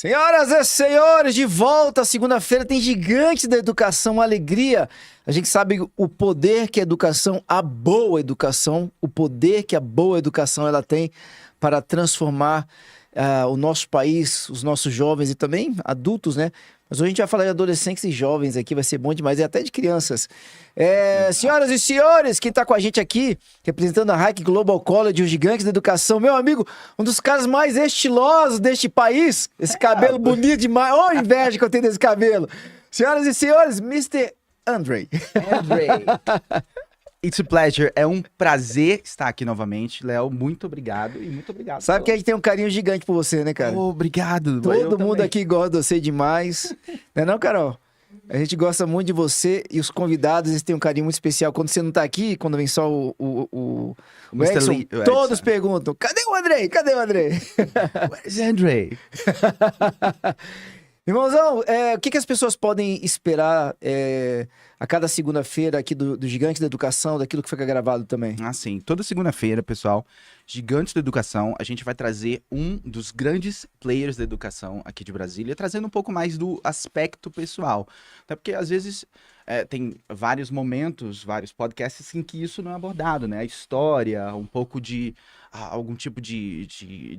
Senhoras e senhores, de volta, segunda-feira tem Gigantes da Educação, uma alegria. A gente sabe o poder que a educação, a boa educação, o poder que a boa educação ela tem para transformar o nosso país, os nossos jovens e também adultos, né? Mas hoje a gente vai falar de adolescentes e jovens aqui, vai ser bom demais, e até de crianças. Senhoras e senhores, quem tá com a gente aqui, representando a Hike Global College, os Gigantes da Educação, meu amigo, um dos caras mais estilosos deste país, esse cabelo bonito demais, ô inveja que eu tenho desse cabelo. Senhoras e senhores, Mr. Andrei. It's a pleasure. É um prazer estar aqui novamente. Léo, muito obrigado e muito obrigado. Sabe que a gente tem um carinho gigante por você, né, cara? Obrigado. Todo mundo aqui gosta de você demais. Não é não, Carol? A gente gosta muito de você e os convidados, eles têm um carinho muito especial. Quando você não tá aqui, quando vem só o Edson, Lee, o todos Edson. perguntam, cadê o Andrei? Cadê o Andrei? Where's Andrei? Irmãozão, o que as pessoas podem esperar a cada segunda-feira aqui do Gigantes da Educação, daquilo que fica gravado também? Assim, toda segunda-feira, pessoal, Gigantes da Educação, a gente vai trazer um dos grandes players da educação aqui de Brasília, trazendo um pouco mais do aspecto pessoal. Até porque, às vezes, tem vários momentos, vários podcasts em que isso não é abordado, né? A história, um pouco de algum tipo de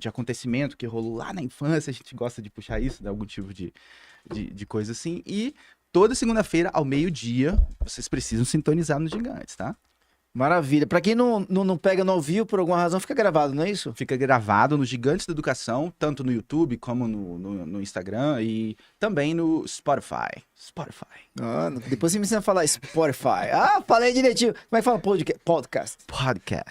acontecimento que rolou lá na infância, a gente gosta de puxar isso, né? Algum tipo de coisa assim. E toda segunda-feira, ao meio-dia, vocês precisam sintonizar nos Gigantes, tá? Maravilha. Pra quem não pega no ao vivo, por alguma razão, fica gravado, não é isso? Fica gravado no Gigantes da Educação, tanto no YouTube como no Instagram e também no Spotify. Depois você me ensina a falar Spotify. Ah, falei direitinho. Como é que fala podcast?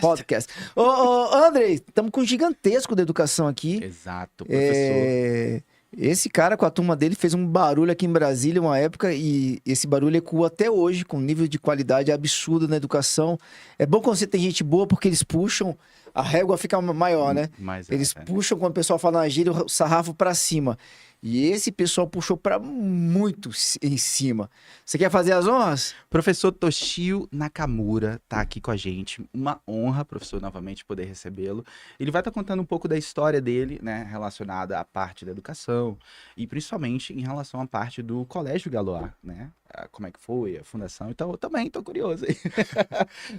Podcast. Ô, Andrei, estamos com um gigantesco da educação aqui. Exato, professor. Esse cara, com a turma dele, fez um barulho aqui em Brasília uma época e esse barulho ecoa até hoje, com um nível de qualidade absurdo na educação. É bom quando você tem gente boa, porque eles puxam, a régua fica maior, né? Eles puxam, quando o pessoal fala na gíria, o sarrafo pra cima. E esse pessoal puxou pra muito em cima. Você quer fazer as honras? Professor Toshio Nakamura tá aqui com a gente. Uma honra, professor, novamente poder recebê-lo. Ele vai estar contando um pouco da história dele, né, relacionada à parte da educação e principalmente em relação à parte do Colégio Galois, né? Como é que foi a fundação. Então, eu também tô curioso aí.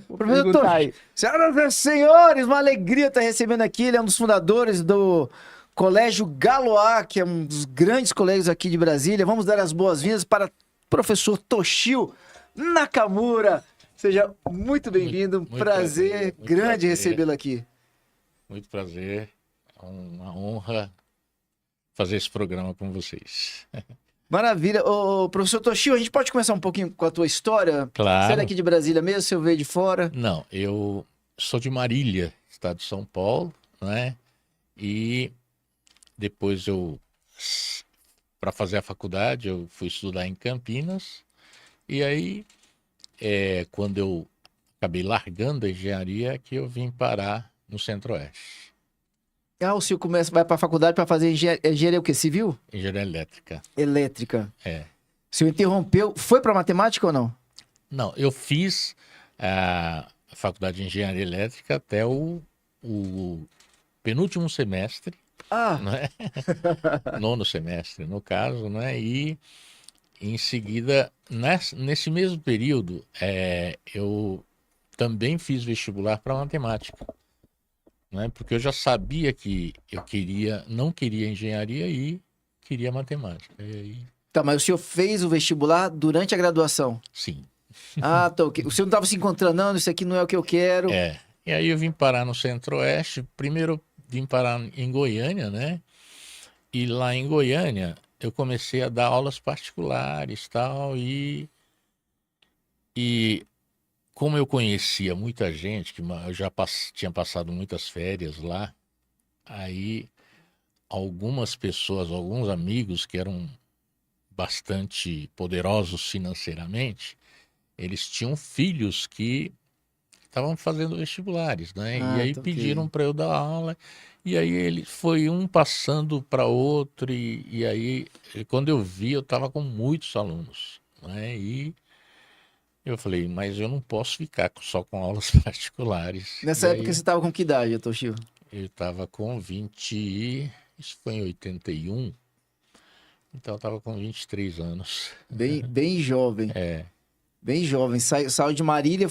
Professor Toshio, senhoras e senhores, uma alegria estar recebendo aqui. Ele é um dos fundadores do Colégio Galois, que é um dos grandes colégios aqui de Brasília. Vamos dar as boas-vindas para o professor Toshio Nakamura. Seja muito bem-vindo. Muito prazer grande recebê-lo aqui. Muito prazer. É uma honra fazer esse programa com vocês. Maravilha. Ô, professor Toshio, a gente pode começar um pouquinho com a tua história? Claro. Você é daqui de Brasília mesmo? Você veio de fora? Não, eu sou de Marília, estado de São Paulo, né? E depois para fazer a faculdade, eu fui estudar em Campinas. E aí, quando eu acabei largando a engenharia, que eu vim parar no Centro-Oeste. O senhor vai para a faculdade para fazer engenharia o quê? Civil? Engenharia elétrica. Elétrica. É. O senhor interrompeu. Foi para matemática ou não? Não, eu fiz a faculdade de engenharia elétrica até o penúltimo semestre. Não é? Nono semestre, no caso, né? E em seguida, nesse mesmo período, eu também fiz vestibular para matemática, né? Porque eu já sabia que eu não queria engenharia e queria matemática. E aí... Tá, mas o senhor fez o vestibular durante a graduação? Sim. Tá, ok. O senhor não estava se encontrando, não, isso aqui não é o que eu quero. E aí eu vim parar no Centro-Oeste. Primeiro vim parar em Goiânia, né? E lá em Goiânia eu comecei a dar aulas particulares tal, e como eu conhecia muita gente, que eu já tinha passado muitas férias lá, aí algumas pessoas, alguns amigos que eram bastante poderosos financeiramente, eles tinham filhos que estavam fazendo vestibulares, né? E aí pediram para eu dar aula, e aí ele foi um passando para outro, e aí quando eu vi, eu estava com muitos alunos, né? E eu falei, mas eu não posso ficar só com aulas particulares. Nessa época você estava com que idade, Toshio? Eu estava com 20, isso foi em 81, Então eu estava com 23 anos. Bem jovem. É, Bem jovem. Saiu de Marília,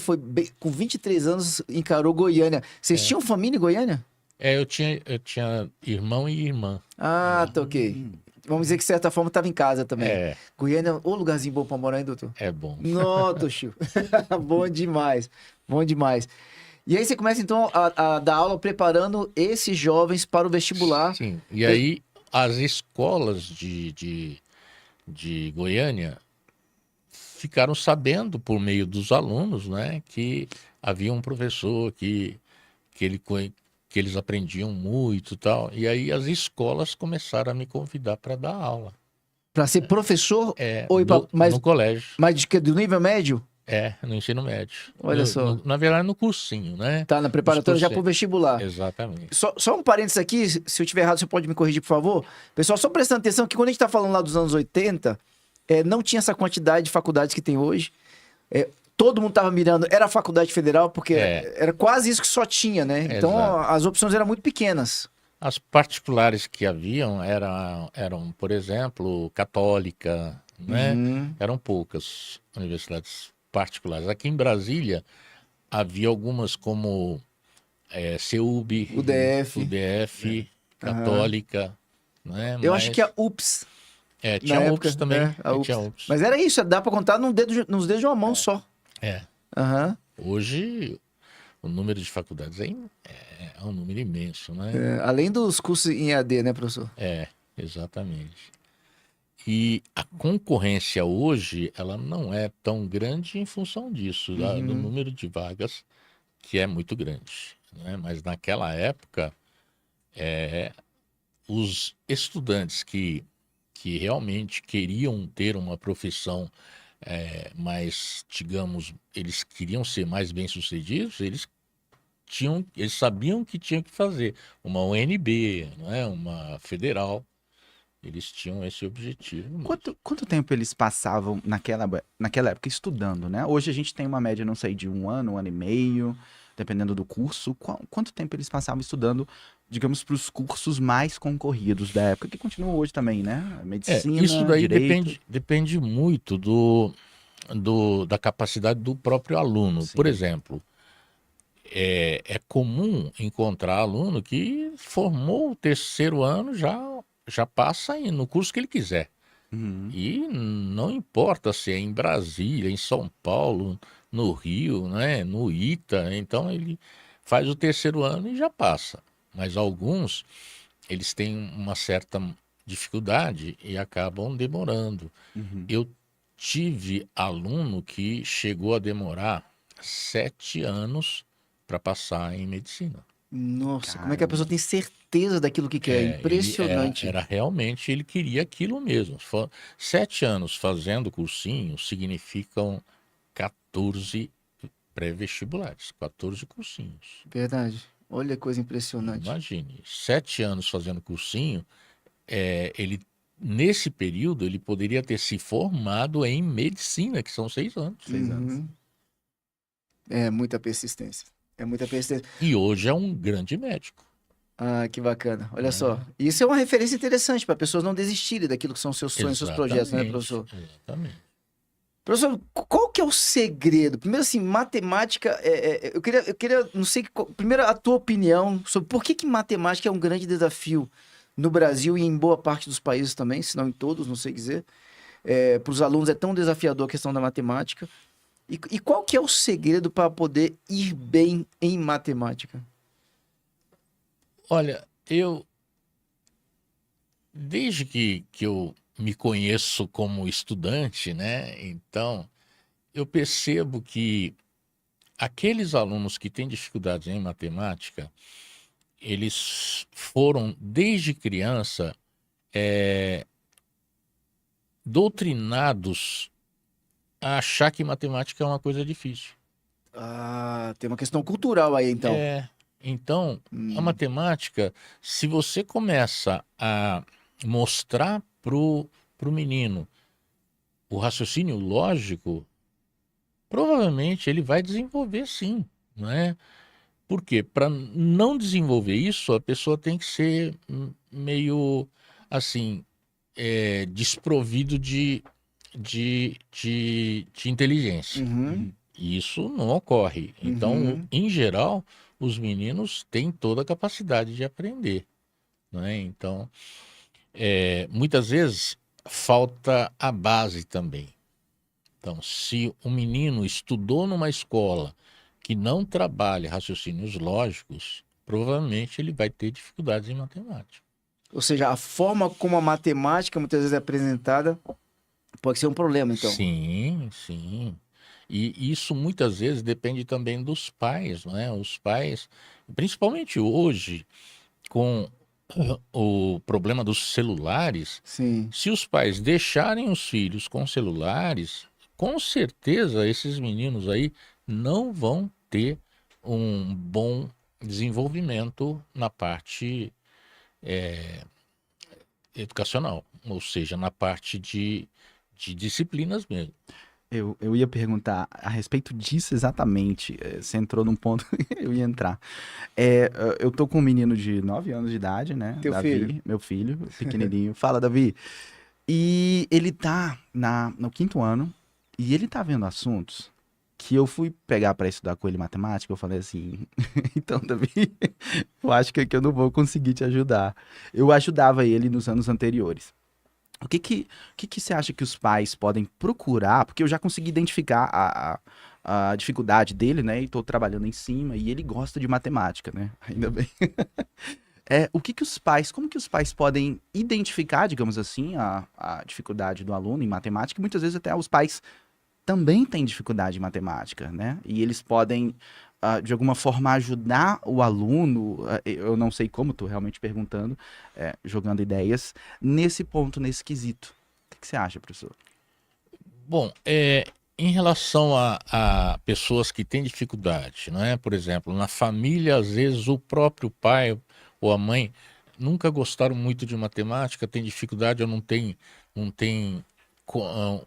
com 23 anos, encarou Goiânia. Vocês tinham família em Goiânia? eu tinha irmão e irmã. Ah, tá ok. Vamos dizer que de certa forma estava em casa também. É, Goiânia, ô lugarzinho bom pra morar, hein, doutor? é bom. Não, Toshio. Bom demais. Bom demais. E aí você começa então a dar aula preparando esses jovens para o vestibular. Sim, e aí as escolas de Goiânia ficaram sabendo por meio dos alunos, né, que havia um professor que eles aprendiam muito e tal. E aí as escolas começaram a me convidar para dar aula. Para ser professor ou ir No colégio. do nível médio? No ensino médio. Olha só. Na verdade, no cursinho, né? Tá, na preparatória já cursinhos. pro vestibular. Exatamente. Só um parênteses aqui, se eu tiver errado, você pode me corrigir, por favor. Pessoal, só prestando atenção que quando a gente tá falando lá dos anos 80, não tinha essa quantidade de faculdades que tem hoje. Todo mundo tava mirando, era a faculdade federal, porque era quase isso que só tinha, né? Então Exato. as opções eram muito pequenas. As particulares que haviam eram, por exemplo, católica, né? Uhum. Eram poucas universidades particulares. Aqui em Brasília havia algumas como CEUB, UDF. Católica, né? Eu acho que a UPS. Tinha na UPS época, também. né? A UPS. Tinha UPS. Mas era isso, dá pra contar nos dedos de uma mão só. É. Aham. Hoje o número de faculdades é um número imenso, né? Além dos cursos em EAD, né, professor? Exatamente. E a concorrência hoje, ela não é tão grande em função disso, do número de vagas, que é muito grande, né? Mas naquela época, os estudantes que realmente queriam ter uma profissão mais, digamos, eles queriam ser mais bem-sucedidos, eles sabiam que tinham que fazer uma UNB, né? Uma federal. Eles tinham esse objetivo mesmo. Quanto tempo eles passavam naquela época estudando, né? Hoje a gente tem uma média, não sei, de um ano e meio, dependendo do curso. Quanto tempo eles passavam estudando, digamos, para os cursos mais concorridos da época, que continuam hoje também, né? Medicina, Isso daí direito. depende muito da capacidade do próprio aluno. Sim. Por exemplo, é comum encontrar aluno que formou o terceiro ano, já passa no curso que ele quiser. Uhum. E não importa se é em Brasília, em São Paulo, no Rio, né, no ITA. Então ele faz o terceiro ano e já passa. Mas alguns, eles têm uma certa dificuldade e acabam demorando. Uhum. Eu tive aluno que chegou a demorar 7 anos para passar em medicina. Nossa, como é que a pessoa tem certeza daquilo que quer? Impressionante. Era realmente, ele queria aquilo mesmo. 7 anos fazendo cursinho significam 14 pré-vestibulares, 14 cursinhos. Verdade. Olha que coisa impressionante. Imagine, 7 anos fazendo cursinho, nesse período ele poderia ter se formado em medicina, que são 6 anos. 6 anos. É muita persistência. É muita persistência. E hoje é um grande médico. Ah, que bacana. Olha só. Isso é uma referência interessante para pessoas não desistirem daquilo que são seus sonhos, seus projetos, né, professor? Exatamente. Professor, qual que é o segredo? Primeiro, assim, matemática. Eu queria, não sei, primeiro a tua opinião sobre por que matemática é um grande desafio no Brasil e em boa parte dos países também, se não em todos, não sei dizer. Para os alunos é tão desafiador a questão da matemática. E qual que é o segredo para poder ir bem em matemática? Olha, desde que eu me conheço como estudante, né? Então, eu percebo que aqueles alunos que têm dificuldades em matemática, eles foram, desde criança, doutrinados a achar que matemática é uma coisa difícil. Ah, tem uma questão cultural aí, então. Então, a matemática, se você começa a mostrar pro menino o raciocínio lógico, provavelmente ele vai desenvolver sim, não é? Por quê? Para não desenvolver isso, a pessoa tem que ser meio assim, desprovido de inteligência. Uhum. E isso não ocorre. Então, Uhum. em geral, os meninos têm toda a capacidade de aprender, né? Então, muitas vezes falta a base também. Então, se o menino estudou numa escola que não trabalha raciocínios lógicos, provavelmente ele vai ter dificuldades em matemática. Ou seja, a forma como a matemática muitas vezes é apresentada pode ser um problema, então. Sim, sim. E isso muitas vezes depende também dos pais, né? Os pais, principalmente hoje, com o problema dos celulares, Sim. se os pais deixarem os filhos com celulares, com certeza esses meninos aí não vão ter um bom desenvolvimento na parte educacional, ou seja, na parte de disciplinas mesmo. Eu ia perguntar a respeito disso exatamente. Você entrou num ponto eu ia entrar. Eu tô com um menino de 9 anos de idade, né? Teu Davi, filho. meu filho, pequenininho. Fala, Davi. E ele tá no 5º ano e ele tá vendo assuntos que eu fui pegar para estudar com ele matemática. Eu falei assim: então, Davi, eu acho que aqui eu não vou conseguir te ajudar. Eu ajudava ele nos anos anteriores. O que você acha que os pais podem procurar? Porque eu já consegui identificar a dificuldade dele, né? E estou trabalhando em cima, e ele gosta de matemática, né? Ainda bem. Como que os pais podem identificar, digamos assim, a dificuldade do aluno em matemática? E muitas vezes até os pais também têm dificuldade em matemática, né? E eles podem, de alguma forma, ajudar o aluno, eu não sei como, estou realmente perguntando, jogando ideias, nesse ponto, nesse quesito. O que você acha, professor? Bom, em relação a pessoas que têm dificuldade, não é? Por exemplo, na família, às vezes o próprio pai ou a mãe nunca gostaram muito de matemática, tem dificuldade ou não tem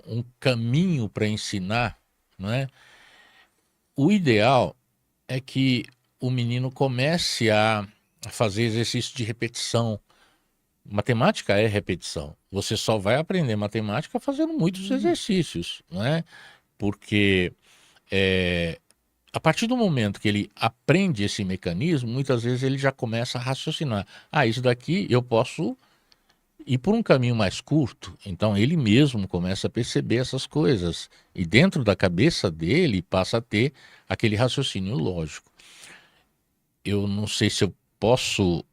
um caminho para ensinar, não é? O ideal é que o menino comece a fazer exercício de repetição. Matemática é repetição. Você só vai aprender matemática fazendo muitos exercícios, não é? Porque a partir do momento que ele aprende esse mecanismo, muitas vezes ele já começa a raciocinar. Ah, isso daqui eu posso ir por um caminho mais curto. Então ele mesmo começa a perceber essas coisas. E dentro da cabeça dele passa a ter aquele raciocínio lógico. Eu não sei se eu posso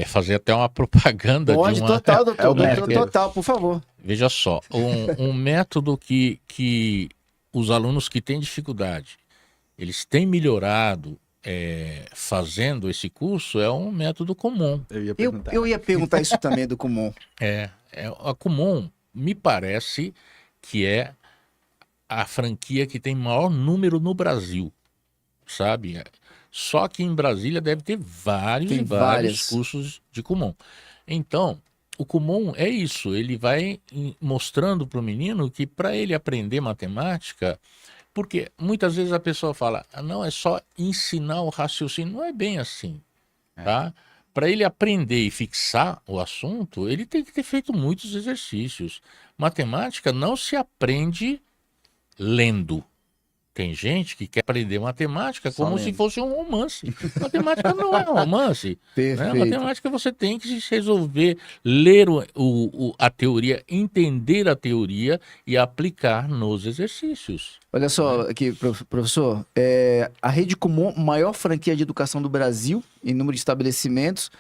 fazer até uma propaganda de Pode, uma... total, doutor. o método. Total, por favor. Veja só, um método que os alunos que têm dificuldade, eles têm melhorado fazendo esse curso, é um método comum. Eu ia Eu, perguntar. eu ia perguntar isso também do Kumon. A Kumon me parece que é a franquia que tem maior número no Brasil, sabe? Só que em Brasília deve ter vários Tem e vários várias. cursos de Kumon. Então, o Kumon é isso, ele vai mostrando para o menino que para ele aprender matemática, porque muitas vezes a pessoa fala, não, é só ensinar o raciocínio, não é bem assim, tá? Para ele aprender e fixar o assunto, ele tem que ter feito muitos exercícios. Matemática não se aprende lendo. Tem gente que quer aprender matemática Só como se lendo. fosse um romance. Matemática não é um romance. Né? Perfeito. Matemática você tem que se resolver, ler a teoria, entender a teoria e aplicar nos exercícios. Olha só aqui, professor. A Rede Kumon, maior franquia de educação do Brasil em número de estabelecimentos.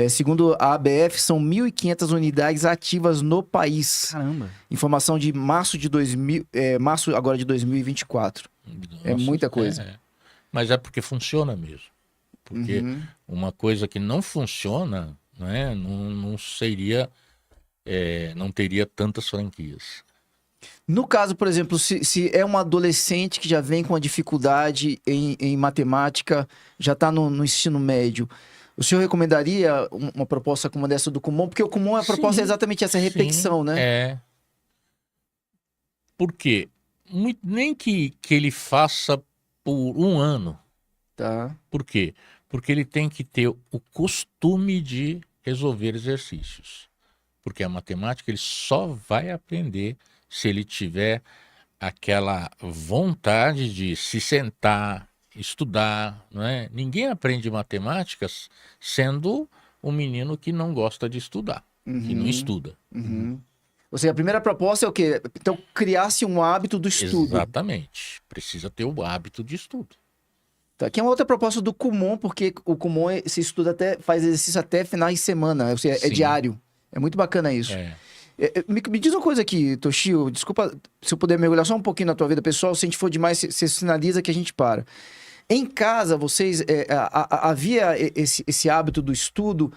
Segundo a ABF, são 1.500 unidades ativas no país. Caramba. Informação de março de 2000, março agora de 2024. É muita coisa. Mas é porque funciona mesmo. Porque Uhum. uma coisa que não funciona, né, não seria, não teria tantas franquias. No caso, por exemplo, se é um adolescente que já vem com uma dificuldade em matemática, já está no ensino médio, o senhor recomendaria uma proposta como essa do Kumon? Porque o Kumon, a proposta é exatamente essa, repetição, Sim, né? Por quê? Nem que ele faça por um ano. Tá. Por quê? Porque ele tem que ter o costume de resolver exercícios. Porque a matemática ele só vai aprender se ele tiver aquela vontade de se sentar, estudar, não é? Ninguém aprende matemáticas sendo um menino que não gosta de estudar, que não Uhum, estuda. uhum. Ou seja, a primeira proposta é o quê? Então, criar-se um hábito do estudo. Exatamente. Precisa ter o hábito de estudo. Tá, aqui é uma outra proposta do Kumon, porque o Kumon se estuda até, faz exercício até finais de semana, ou seja, é Sim, diário. É muito bacana isso. é. Me diz uma coisa aqui, Toshio, desculpa se eu puder mergulhar só um pouquinho na tua vida pessoal, se a gente for demais, você sinaliza que a gente para. Em casa, vocês, havia esse hábito do estudo,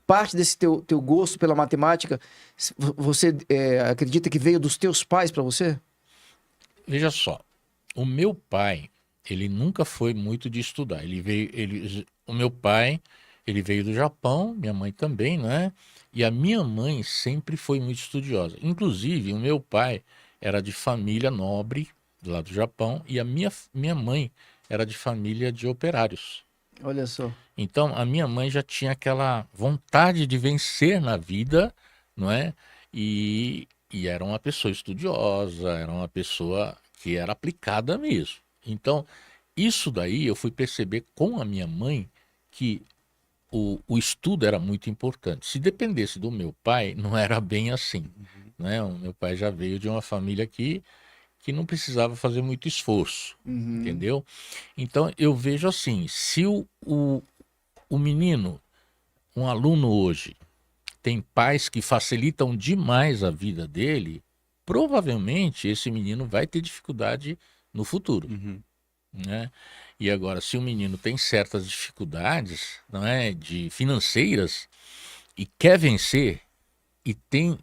parte desse teu gosto pela matemática, você acredita que veio dos teus pais para você? Veja só, o meu pai, ele nunca foi muito de estudar. O meu pai, ele veio do Japão, minha mãe também, né? E a minha mãe sempre foi muito estudiosa. Inclusive, o meu pai era de família nobre, lá do Japão, e a minha mãe era de família de operários. Olha só. Então, a minha mãe já tinha aquela vontade de vencer na vida, não é? E era uma pessoa estudiosa, era uma pessoa que era aplicada mesmo. Então, isso daí eu fui perceber com a minha mãe que o estudo era muito importante. Se dependesse do meu pai, não era bem assim, né? O meu pai já veio de uma família que não precisava fazer muito esforço, Uhum. entendeu? Então, eu vejo assim, se o menino, um aluno hoje, tem pais que facilitam demais a vida dele, provavelmente esse menino vai ter dificuldade no futuro, Uhum. né? E agora, se o menino tem certas dificuldades, não é, de financeiras e quer vencer e tem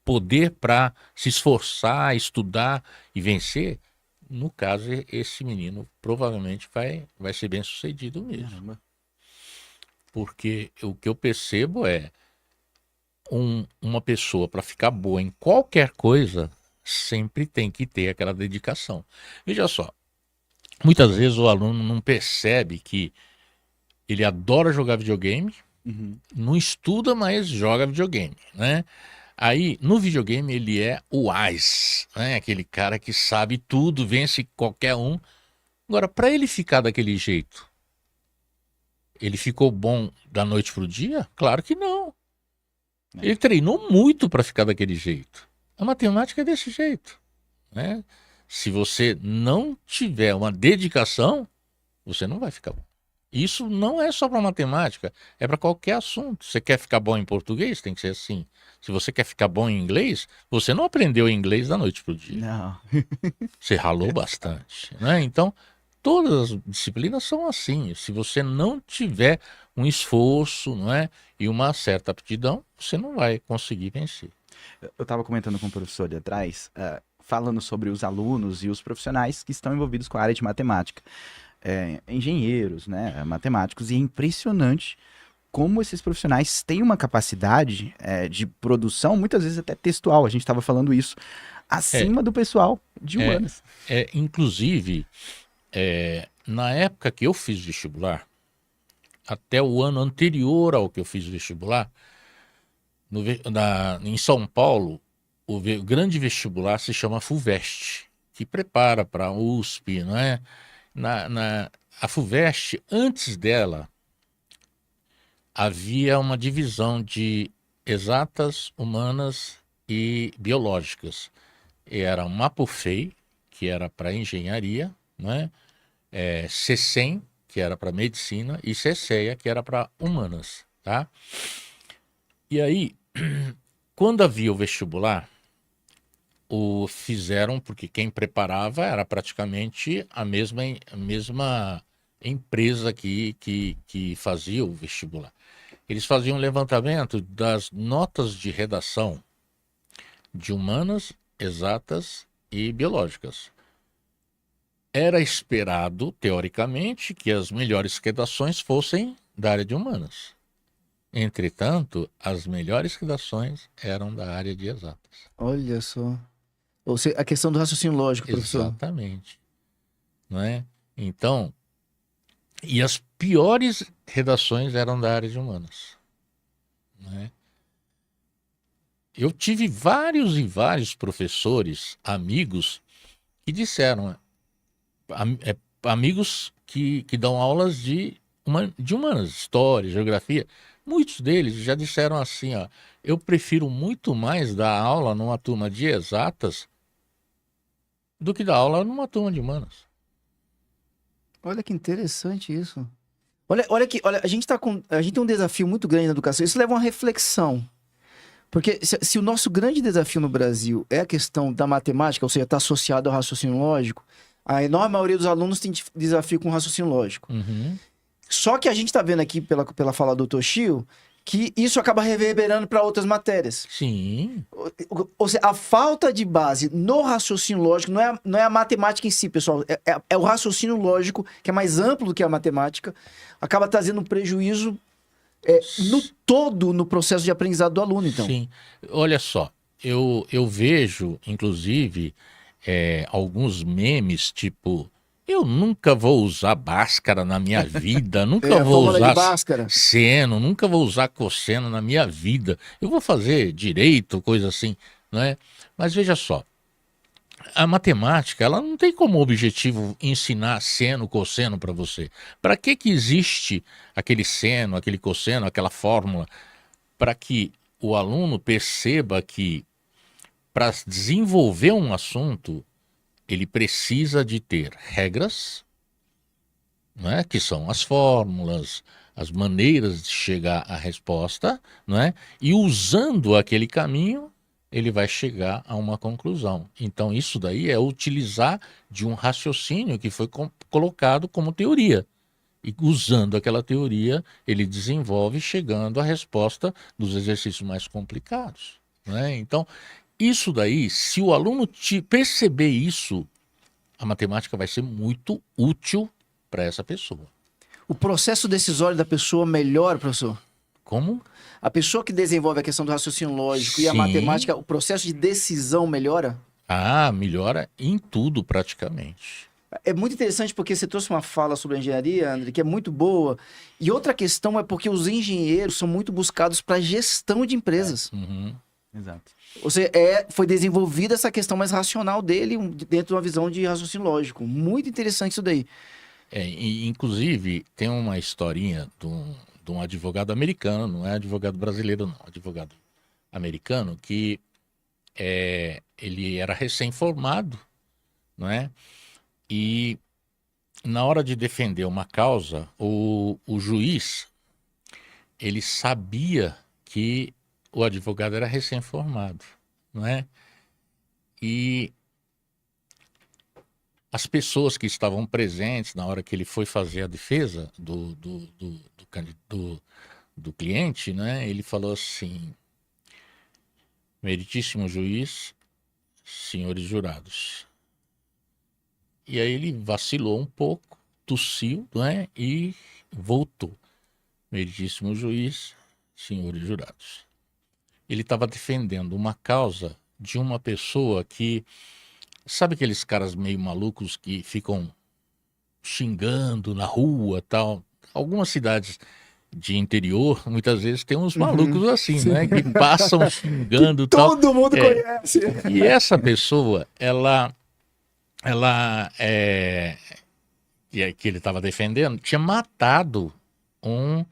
poder para se esforçar, estudar e vencer, no caso, esse menino provavelmente vai ser bem sucedido mesmo. Caramba. Porque o que eu percebo é uma pessoa para ficar boa em qualquer coisa sempre tem que ter aquela dedicação. Veja só, muitas vezes o aluno não percebe que ele adora jogar videogame, Uhum. não estuda, mas joga videogame, né? Aí, no videogame, ele é o Ás, né? Aquele cara que sabe tudo, vence qualquer um. Agora, para ele ficar daquele jeito, ele ficou bom da noite pro dia? Claro que não. É. Ele treinou muito para ficar daquele jeito. A matemática é desse jeito, né? Se você não tiver uma dedicação, você não vai ficar bom. Isso não é só para matemática, é para qualquer assunto. Você quer ficar bom em português? Tem que ser assim. Se você quer ficar bom em inglês, você não aprendeu inglês da noite para o dia. Não. Você ralou bastante, né? Então, todas as disciplinas são assim. Se você não tiver um esforço, não é? E uma certa aptidão, você não vai conseguir vencer. Eu estava comentando com o professor ali atrás, falando sobre os alunos e os profissionais que estão envolvidos com a área de matemática. Engenheiros, né, matemáticos, e é impressionante como esses profissionais têm uma capacidade de produção, muitas vezes até textual, a gente estava falando isso, É, acima do pessoal de é, humanas. inclusive, na época que eu fiz vestibular, até o ano anterior ao que eu fiz vestibular, em São Paulo, o grande vestibular se chama FUVEST, que prepara para a USP, não é? A FUVEST, antes dela, havia uma divisão de exatas, humanas e biológicas. E era o MAPUFEI, que era para engenharia, né? CECEM, que era para medicina, e CECEA, que era para humanas, tá? E aí, quando havia o vestibular, fizeram, porque quem preparava era praticamente a mesma empresa que fazia o vestibular. Eles faziam um levantamento das notas de redação de humanas, exatas e biológicas. Era esperado, teoricamente, que as melhores redações fossem da área de humanas. Entretanto, as melhores redações eram da área de exatas. Olha só. Ou seja, a questão do raciocínio lógico, professor. Exatamente, não é? Então, e as piores redações eram da área de humanas, né? Eu tive vários e vários professores, amigos, que disseram, amigos que dão aulas de humanas, história, geografia, muitos deles já disseram assim, ó, eu prefiro muito mais dar aula numa turma de exatas do que dar aula numa turma de humanas. Olha que interessante isso. Olha, a gente tem um desafio muito grande na educação. Isso leva a uma reflexão. Porque se o nosso grande desafio no Brasil é a questão da matemática, ou seja, está associado ao raciocínio lógico, a enorme maioria dos alunos tem desafio com raciocínio lógico. Uhum. Só que a gente está vendo aqui pela fala do Toshio que isso acaba reverberando para outras matérias. Sim. Ou seja, a falta de base no raciocínio lógico não é a matemática em si, pessoal. É o raciocínio lógico, que é mais amplo do que a matemática, acaba trazendo um prejuízo no todo no processo de aprendizado do aluno, então. Sim. Olha só, eu vejo, inclusive, alguns memes, tipo, eu nunca vou usar Bhaskara na minha vida, nunca A vou fórmula de usar Bhaskara. seno, nunca vou usar cosseno na minha vida. Eu vou fazer direito, coisa assim, não é? Mas veja só, a matemática, ela não tem como objetivo ensinar seno, cosseno para você. Para que existe aquele seno, aquele cosseno, aquela fórmula? Para que o aluno perceba que para desenvolver um assunto, ele precisa de ter regras, né, que são as fórmulas, as maneiras de chegar à resposta, né, e usando aquele caminho, ele vai chegar a uma conclusão. Então, isso daí é utilizar de um raciocínio que foi colocado como teoria. E usando aquela teoria, ele desenvolve chegando à resposta dos exercícios mais complicados, né? Então, isso daí, se o aluno perceber isso, a matemática vai ser muito útil para essa pessoa. O processo decisório da pessoa melhora, professor? Como? A pessoa que desenvolve a questão do raciocínio lógico e a Sim. matemática, o processo de decisão melhora? Ah, melhora em tudo praticamente. É muito interessante porque você trouxe uma fala sobre a engenharia, André, que é muito boa. E outra questão é porque os engenheiros são muito buscados para gestão de empresas. Uhum. Exato. Ou seja, foi desenvolvida essa questão mais racional dele dentro de uma visão de raciocínio lógico. Muito interessante isso daí. Inclusive, tem uma historinha de um advogado americano, não é advogado brasileiro, não, advogado americano, que ele era recém-formado, não é? E na hora de defender uma causa, o juiz, ele sabia que o advogado era recém-formado, não é? E as pessoas que estavam presentes na hora que ele foi fazer a defesa do cliente, né? Ele falou assim: meritíssimo juiz, senhores jurados. E aí ele vacilou um pouco, tossiu, né? E voltou. Meritíssimo juiz, senhores jurados. Ele estava defendendo uma causa de uma pessoa que, sabe aqueles caras meio malucos que ficam xingando na rua, tal? Algumas cidades de interior, muitas vezes tem uns malucos assim, sim. né? Que passam xingando e tal. Todo mundo conhece. E essa pessoa, que ele estava defendendo, tinha matado um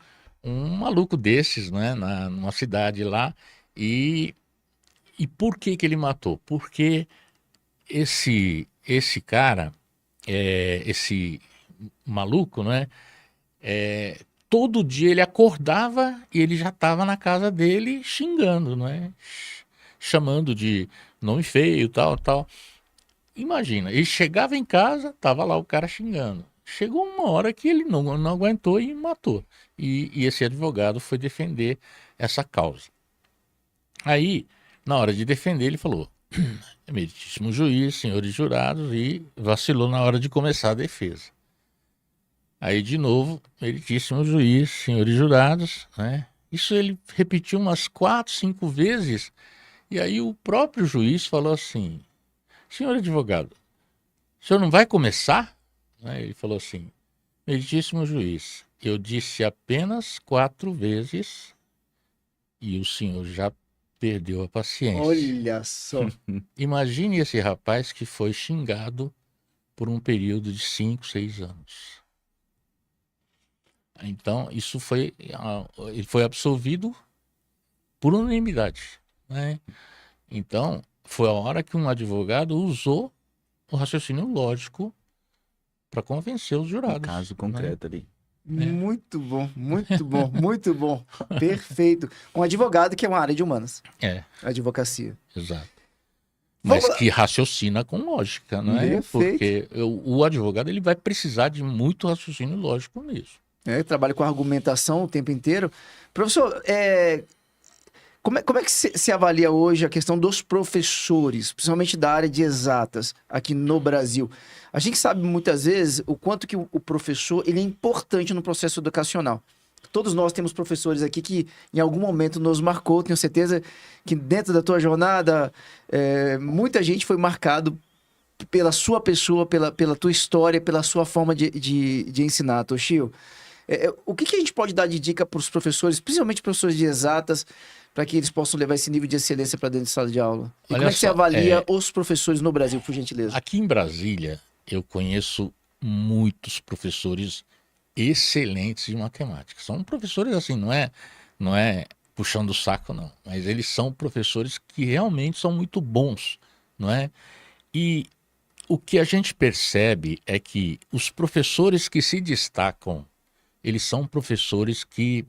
maluco desses, né? Numa cidade lá. E por que ele matou? Porque esse cara, esse maluco, né? Todo dia ele acordava e ele já estava na casa dele xingando, né? Chamando de nome feio, tal, tal. Imagina, ele chegava em casa, tava lá o cara xingando. Chegou uma hora que ele não aguentou e matou. E esse advogado foi defender essa causa. Aí, na hora de defender, ele falou: meritíssimo juiz, senhores jurados, e vacilou na hora de começar a defesa. Aí, de novo, meritíssimo juiz, senhores jurados, né? Isso ele repetiu umas 4, 5 vezes. E aí o próprio juiz falou assim: senhor advogado, o senhor não vai começar? Ele falou assim: meritíssimo juiz, eu disse apenas 4 vezes e o senhor já perdeu a paciência. Olha só. Imagine esse rapaz que foi xingado por um período de 5, 6 anos. Então, ele foi absolvido por unanimidade, né? Então, foi a hora que um advogado usou o raciocínio lógico para convencer os Um jurados. caso né? concreto ali. Muito bom, muito bom, muito bom. Perfeito. Um advogado que é uma área de humanas. É, Advocacia. exato. Vamos Mas lá. que raciocina com lógica, não é? Perfeito. Porque o advogado ele vai precisar de muito raciocínio lógico mesmo. Trabalha com argumentação o tempo inteiro. Professor, como é que se avalia hoje a questão dos professores, principalmente da área de exatas, aqui no Brasil? A gente sabe muitas vezes o quanto que o professor ele é importante no processo educacional. Todos nós temos professores aqui que em algum momento nos marcou. Tenho certeza que dentro da tua jornada, muita gente foi marcado pela sua pessoa, pela tua história, pela sua forma de ensinar, Toshio. O que a gente pode dar de dica para os professores, principalmente professores de exatas, para que eles possam levar esse nível de excelência para dentro de sala de aula? E Olha como é que você só, avalia os professores no Brasil, por gentileza? Aqui em Brasília, eu conheço muitos professores excelentes de matemática. São professores assim, não é puxando o saco, não. Mas eles são professores que realmente são muito bons, não é? E o que a gente percebe é que os professores que se destacam, eles são professores que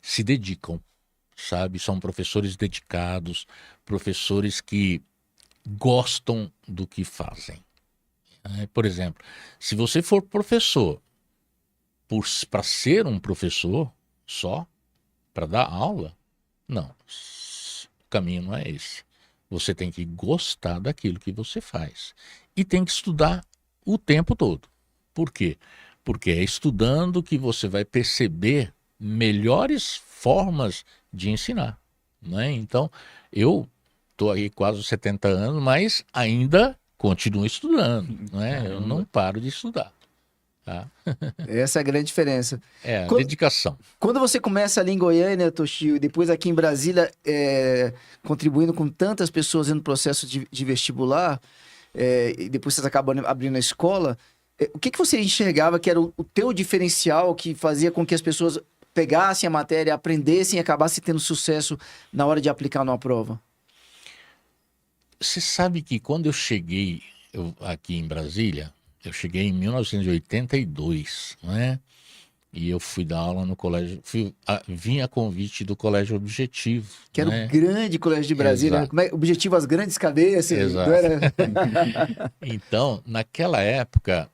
se dedicam, sabe? São professores dedicados, professores que gostam do que fazem. Por exemplo, se você for professor para ser um professor só, para dar aula, não, o caminho não é esse. Você tem que gostar daquilo que você faz e tem que estudar o tempo todo. Por quê? Porque é estudando que você vai perceber melhores formas de ensinar, né? Então, eu estou aí quase 70 anos, mas ainda continuo estudando, né? Eu não paro de estudar. Tá? Essa é a grande diferença. É, a Quando- dedicação. Quando você começa ali em Goiânia, Toshio, e depois aqui em Brasília, contribuindo com tantas pessoas no processo de vestibular, e depois vocês acabam abrindo a escola, o que você enxergava que era o teu diferencial que fazia com que as pessoas pegassem a matéria, aprendessem e acabassem tendo sucesso na hora de aplicar numa prova? Você sabe que quando eu cheguei aqui em Brasília, eu cheguei em 1982, né? E eu fui dar aula no colégio, vim a convite do Colégio Objetivo. Que era né? o grande colégio de Brasília. Exato. Como objetivo as grandes cabeças. Exato. Não era... Então, naquela época,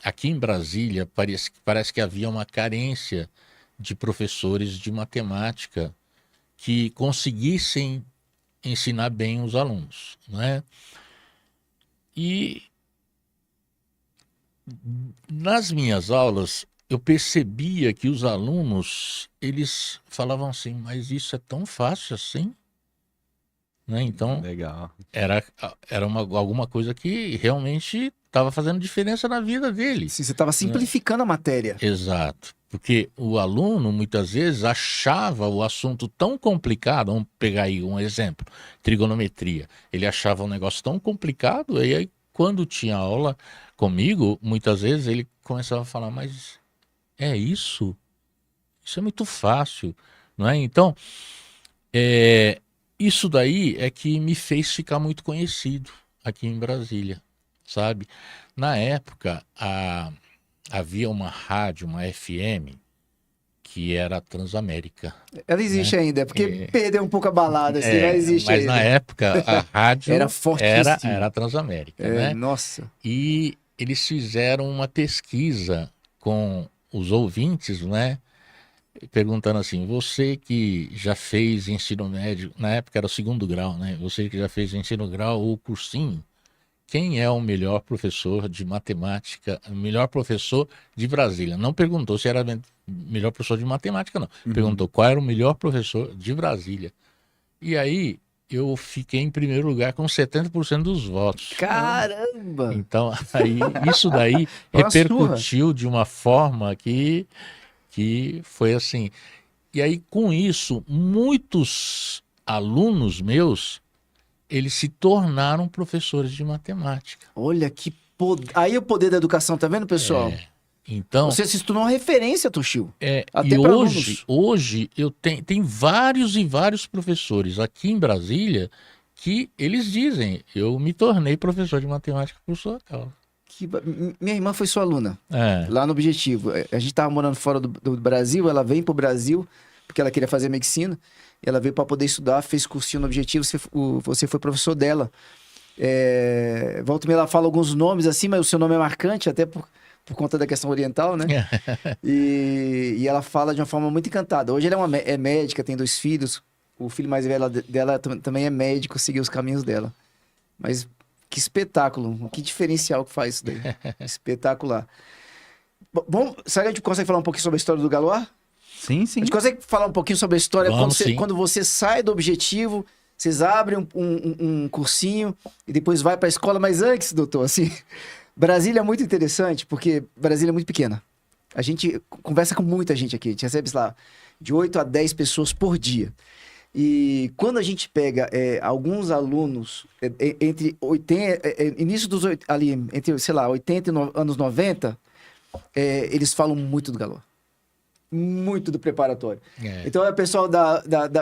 aqui em Brasília, parece que havia uma carência de professores de matemática que conseguissem ensinar bem os alunos, né? E nas minhas aulas, eu percebia que os alunos, eles falavam assim, mas isso é tão fácil assim? Né? Então, Legal. era alguma coisa que realmente estava fazendo diferença na vida dele. Sim, você estava simplificando a matéria. Exato. Porque o aluno, muitas vezes, achava o assunto tão complicado. Vamos pegar aí um exemplo: trigonometria. Ele achava um negócio tão complicado, e aí, quando tinha aula comigo, muitas vezes ele começava a falar, mas é isso? Isso é muito fácil, não é? Então, isso daí é que me fez ficar muito conhecido aqui em Brasília, sabe? Na época, havia uma rádio, uma FM, que era a Transamérica. Ela existe ainda, porque perdeu um pouco a balada, assim, mas existe mas ainda. na época, a rádio Era fortíssimo. era a Transamérica, né? Nossa. E eles fizeram uma pesquisa com os ouvintes, né? Perguntando assim, você que já fez ensino médio, na época era o 2º grau, né? Você que já fez ensino grau ou cursinho, quem é o melhor professor de matemática, o melhor professor de Brasília? Não perguntou se era melhor professor de matemática, não. Perguntou qual era o melhor professor de Brasília. E aí eu fiquei em primeiro lugar com 70% dos votos. Caramba! Então, aí, isso daí Uma repercutiu de uma forma que foi assim. E aí, com isso, muitos alunos meus, eles se tornaram professores de matemática. Olha que poder. Aí o poder da educação, tá vendo, pessoal? Então, Você se tornou uma referência, Toshio. Até e para hoje eu tenho vários e vários professores aqui em Brasília que eles dizem, eu me tornei professor de matemática por sua causa. Minha irmã foi sua aluna, É, lá no Objetivo. A gente tava morando fora do Brasil, ela veio pro Brasil, porque ela queria fazer medicina. Ela veio para poder estudar, fez cursinho no Objetivo, você foi professor dela. Volta e meia ela fala alguns nomes assim, mas o seu nome é marcante, até por conta da questão oriental, né? E ela fala de uma forma muito encantada. Hoje ela é médica, tem 2 filhos. O filho mais velho dela também é médico, seguiu os caminhos dela. Mas que espetáculo, que diferencial que faz isso daí. Espetacular. Bom, será que a gente consegue falar um pouquinho sobre a história do Galois? Sim, A sim. gente consegue falar um pouquinho sobre a história Vamos, sim. quando você sai do Objetivo, vocês abrem um cursinho e depois vai para a escola. Mas antes, doutor, assim, Brasília é muito interessante porque Brasília é muito pequena. A gente conversa com muita gente aqui, a gente recebe, sei lá, de 8 a 10 pessoas por dia. E quando a gente pega alguns alunos entre 80, início dos ali, entre, sei lá, 80 e anos 90, eles falam muito do Galois. Muito do preparatório. Então, o pessoal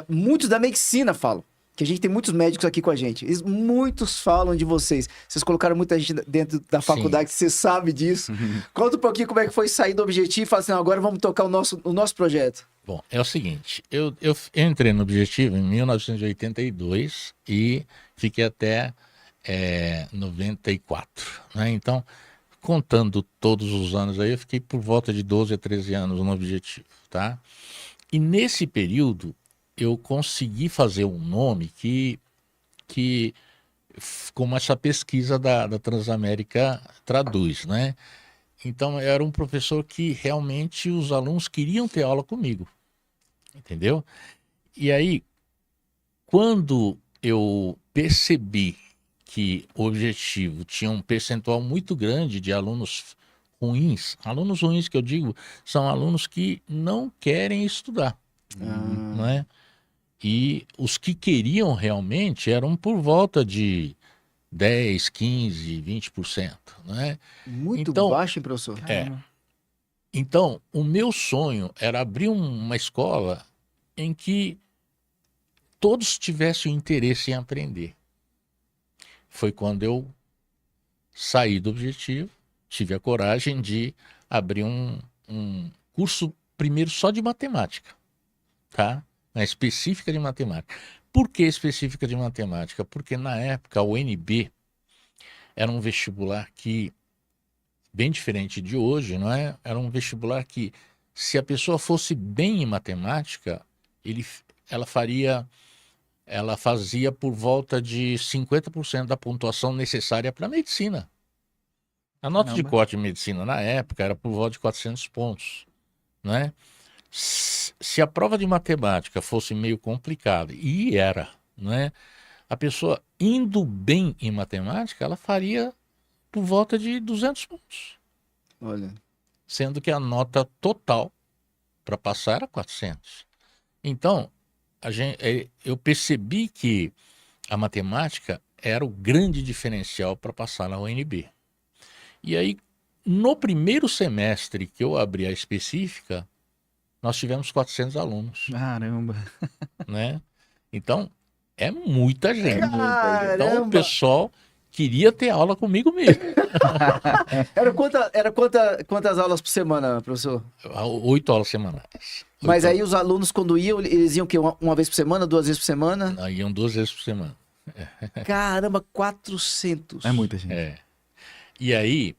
muitos da medicina falam. Que a gente tem muitos médicos aqui com a gente. Muitos falam de vocês. Vocês colocaram muita gente dentro da faculdade, você sabe disso. Conta um pouquinho como é que foi sair do Objetivo e falar assim, não, agora vamos tocar o nosso projeto. Bom, é o seguinte, eu entrei no Objetivo em 1982 e fiquei até 94, né? Então, contando todos os anos aí, eu fiquei por volta de 12 a 13 anos no Objetivo, tá? E nesse período, eu consegui fazer um nome que como essa pesquisa da Transamérica traduz, né? Então, eu era um professor que realmente os alunos queriam ter aula comigo, entendeu? E aí, quando eu percebi que o Objetivo tinha um percentual muito grande de alunos ruins que eu digo, são alunos que não querem estudar, não é? E os que queriam realmente eram por volta de 10, 15, 20%, né? Muito Então, baixo, hein, professor? Então, o meu sonho era abrir uma escola em que todos tivessem interesse em aprender. Foi quando eu saí do Objetivo, tive a coragem de abrir um curso primeiro só de matemática, tá? Uma específica de matemática. Por que específica de matemática? Porque na época o UNB era um vestibular que, bem diferente de hoje, não é? Era um vestibular que, se a pessoa fosse bem em matemática, ela fazia por volta de 50% da pontuação necessária para a medicina. A nota de corte de medicina na época era por volta de 400 pontos, né? Se a prova de matemática fosse meio complicada, e era, né? A pessoa indo bem em matemática, ela faria por volta de 200 pontos. Olha. Sendo que a nota total para passar era 400. Então, eu percebi que a matemática era o grande diferencial para passar na UNB. E aí, no primeiro semestre que eu abri a específica, nós tivemos 400 alunos. Caramba. Né? Então, é muita gente. Caramba. Então, o pessoal queria ter aula comigo mesmo. Quantas aulas por semana, professor? 8 aulas semanais. Mas aí os alunos, quando iam, eles iam o quê? Uma vez por semana, 2 vezes por semana? Não, iam 2 vezes por semana. Caramba, 400. É muita gente. E aí,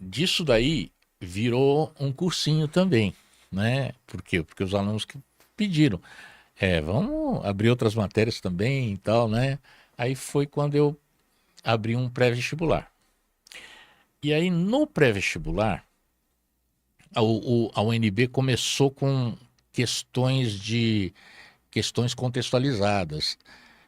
disso daí, virou um cursinho também, né? Por quê? Porque os alunos que pediram, vamos abrir outras matérias também e tal, né? Aí foi quando eu abri um pré-vestibular. E aí, no pré-vestibular, a UNB começou com questões contextualizadas.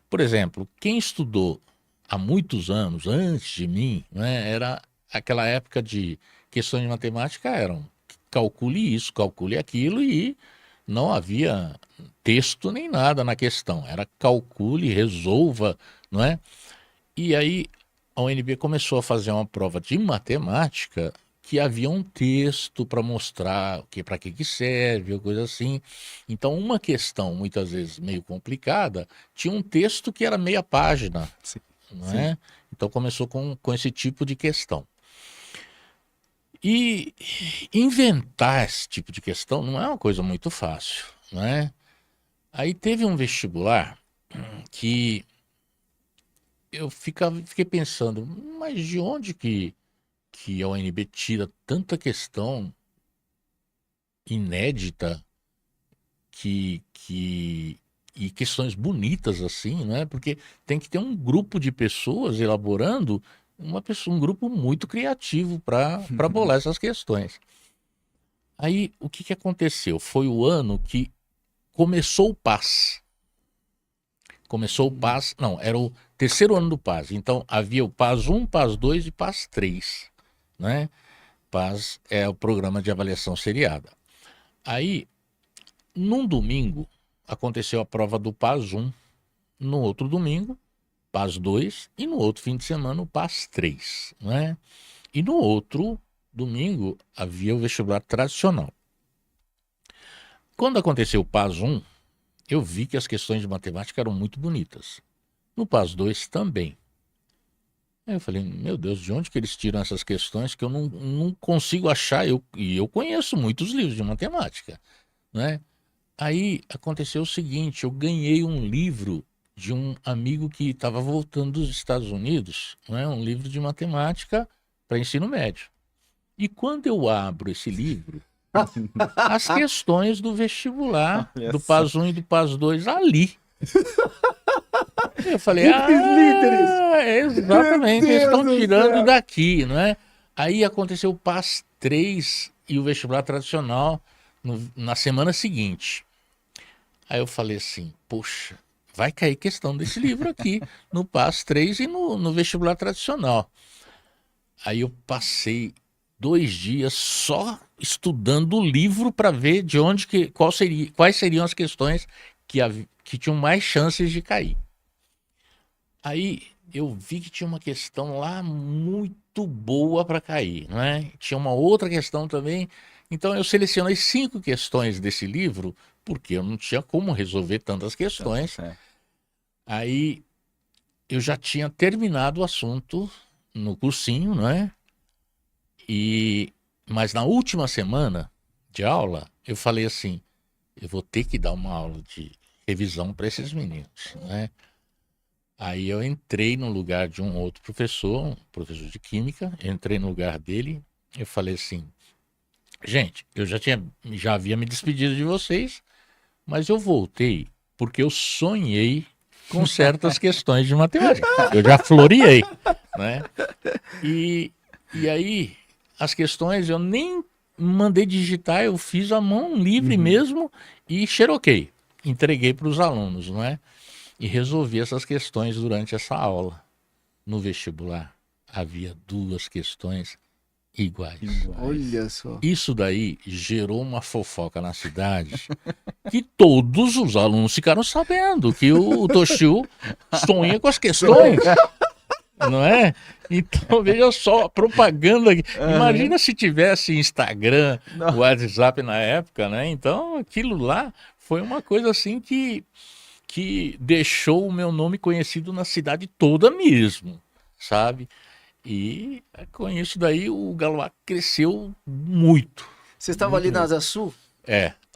Por exemplo, quem estudou há muitos anos, antes de mim, né, era aquela época de questões de matemática, eram calcule isso, calcule aquilo, e não havia texto nem nada na questão. Era calcule, resolva, não é? E aí a UNB começou a fazer uma prova de matemática que havia um texto para mostrar para que serve, ou coisa assim. Então, uma questão, muitas vezes meio complicada, tinha um texto que era meia página, Sim. não é? Então, começou com esse tipo de questão. E inventar esse tipo de questão não é uma coisa muito fácil, não é? Aí teve um vestibular que eu fiquei pensando, mas de onde que a UNB tira tanta questão inédita e questões bonitas assim, né? Porque tem que ter um grupo de pessoas elaborando um grupo muito criativo para bolar essas questões. Aí o que aconteceu? Foi o ano que começou o PAS. Começou o PAS, não, era o terceiro ano do PAS. Então havia o PAS 1, PAS 2 e PAS 3, né? PAS é o programa de avaliação seriada. Aí, num domingo, aconteceu a prova do PAS 1, no outro domingo, PAS 2 e no outro fim de semana o PAS 3, né? E no outro domingo havia o vestibular tradicional. Quando aconteceu o PAS 1, eu vi que as questões de matemática eram muito bonitas. No PAS 2 também. Aí eu falei, meu Deus, de onde que eles tiram essas questões que eu não consigo achar? E eu conheço muitos livros de matemática, né? Aí aconteceu o seguinte, eu ganhei um livro de um amigo que estava voltando dos Estados Unidos, né? Um livro de matemática para ensino médio. E quando eu abro esse livro, as questões do vestibular, Olha do só. PAS 1 e do PAS 2 ali. Eu falei, Ipsis exatamente, eles Meu estão Deus do tirando céu. daqui, não é? Aí aconteceu o PAS 3 e o vestibular tradicional na semana seguinte. Aí eu falei assim, poxa, vai cair questão desse livro aqui, no PAS 3 e no vestibular tradicional. Aí eu passei 2 dias só estudando o livro para ver de onde quais seriam as questões que tinham mais chances de cair. Aí eu vi que tinha uma questão lá muito boa para cair, não é? Tinha uma outra questão também. Então eu selecionei 5 questões desse livro, porque eu não tinha como resolver tantas questões. É. Aí eu já tinha terminado o assunto no cursinho, não é? Mas na última semana de aula, eu falei assim, eu vou ter que dar uma aula de revisão para esses meninos, né? Aí eu entrei no lugar de um outro professor, um professor de química, entrei no lugar dele, eu falei assim, gente, eu já havia me despedido de vocês, mas eu voltei porque eu sonhei com certas questões de matemática. Eu já floreei, né? E aí, as questões eu nem mandei digitar, eu fiz à mão livre mesmo e xeroquei. Entreguei para os alunos, não é? E resolvi essas questões durante essa aula. No vestibular, havia 2 questões iguais. Olha só. Isso daí gerou uma fofoca na cidade que todos os alunos ficaram sabendo que o Toshio sonha com as questões. Não é? Então, veja só, a propaganda. Imagina se tivesse Instagram, Não. WhatsApp na época, né? Então, aquilo lá foi uma coisa assim que deixou o meu nome conhecido na cidade toda mesmo, sabe? E com isso daí o Galois cresceu muito. Você estava Muito ali na mesmo. Asa Sul?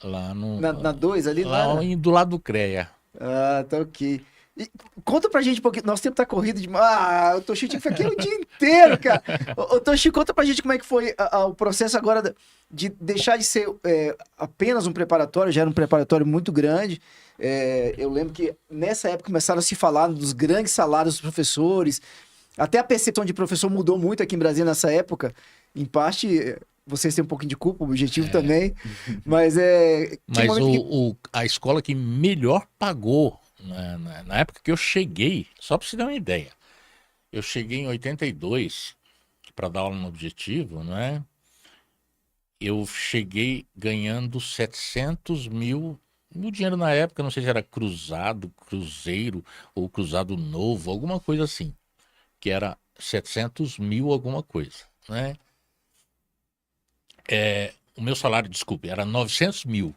Lá no. Na 2 ali, não Lá era? do lado do CREA. Ah, tá ok. E conta pra gente, porque nosso tempo tá corrido demais. Ah, o Toshi tinha que ficar aqui o dia inteiro, cara. Ô, Toshi, conta pra gente como é que foi o processo agora de deixar de ser apenas um preparatório, já era um preparatório muito grande. Eu lembro que nessa época começaram a se falar dos grandes salários dos professores. Até a percepção de professor mudou muito aqui em Brasília nessa época. Em parte, vocês têm um pouquinho de culpa, o objetivo também. Mas tinha Mas um momento que... a escola que melhor pagou na época que eu cheguei, só para você ter uma ideia, eu cheguei em 82 para dar aula no Objetivo, não é? eu cheguei ganhando 700 mil. O dinheiro na época, não sei se era cruzado, cruzeiro ou cruzado novo, alguma coisa assim. Que era 700 mil alguma coisa, né? O meu salário, desculpe, era 900 mil.